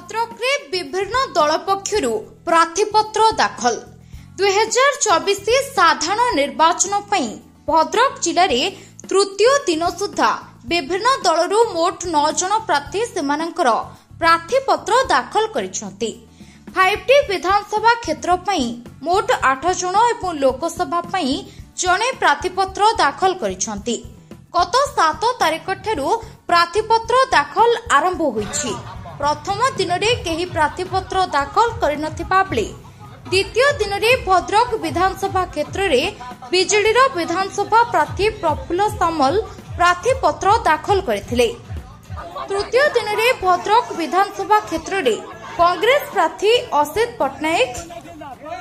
भद्रकरे विभिन्न दल पक्षरु प्रार्थीपत्र दाखल 2024 साधारण निर्वाचन पई भद्रक जिले में तृतीय दिन सुधा विभिन्न दलरू मोट 9 जन प्रार्थी सेमानंकर प्रार्थीपत्र दाखल करिसेंती। 5टी विधानसभा क्षेत्र पई मोट 8 जन एवं लोकसभा पई जने प्रार्थीपत्र दाखल करिसेंती। गत 7 तारिख ठारू प्रार्थीपत्र दाखल आरंभ होईछि। प्रथम दिन में केही प्रार्थीपत्र दाखल करिनथिबा बेले द्वितीय दिन में भद्रक विधानसभा क्षेत्र में बीजेडीर विधानसभा प्रार्थी प्रफुल्ल सामल प्रार्थीपत्र दाखल करथिले। तृतीय दिन में भद्रक विधानसभा क्षेत्र में कांग्रेस प्रार्थी असित पट्टनायक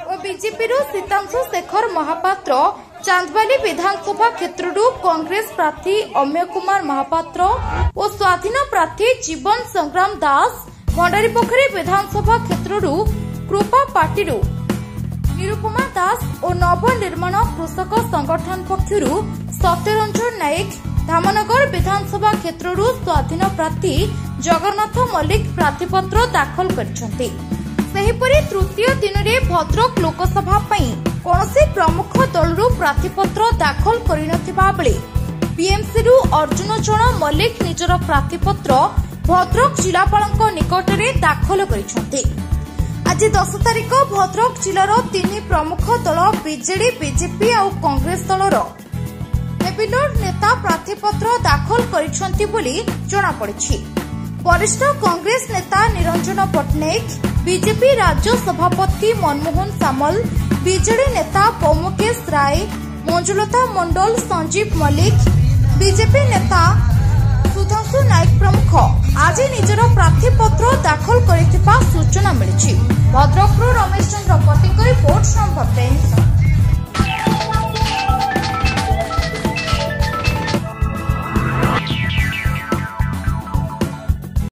और बीजेपी सीतांशु शेखर महापात्र, चांदबाली विधानसभा क्षेत्र कांग्रेस प्रार्थी अम्य कुमार महापात्र और स्वाधीन प्रार्थी जीवन संग्राम दास, भंडारीपोखरी विधानसभा क्षेत्र कृपा पार्टी निरुपमा दास और नवनिर्माण कृषक संगठन पक्षर सत्यरंजन नायक, धामनगर विधानसभा क्षेत्र स्वाधीन प्रार्थी जगन्नाथ मल्लिक प्रार्थीपत्र दाखल करिसेंती। सेहिपरि तृतीय दिन में भद्रक लोकसभा पई कौनसी प्रमुख दलरू प्रार्थीपत्र दाखल करिनथिबा बेले बीएमसी रु अर्जुन चरण मल्लिक निजर प्रार्थीपत्र भद्रक जिलापालक निकट में दाखल करिसेंती। आज 10 तारिख भद्रक जिलार 3 प्रमुख दल बीजेडी, बीजेपी और कांग्रेस दलर हेविलोड नेता प्रार्थीपत्र दाखल करिसेंती बोली जणा पड़िछि। वरिष्ठ कांग्रेस नेता निरंजन पट्टनायक, बीजेपी राज्य सभापति मनमोहन सामल, बीजेडी नेता पौमुकेश राय, मंजुलता मंडल, संजीव मल्लिक, बीजेपी नेता सुधांशु नायक प्रमुख आज निजर प्रार्थीपत्र दाखल करिथिबा सूचना मिलिछि। भद्रकରୁ रमेश चंद्र पति रिपोर्ट संभव।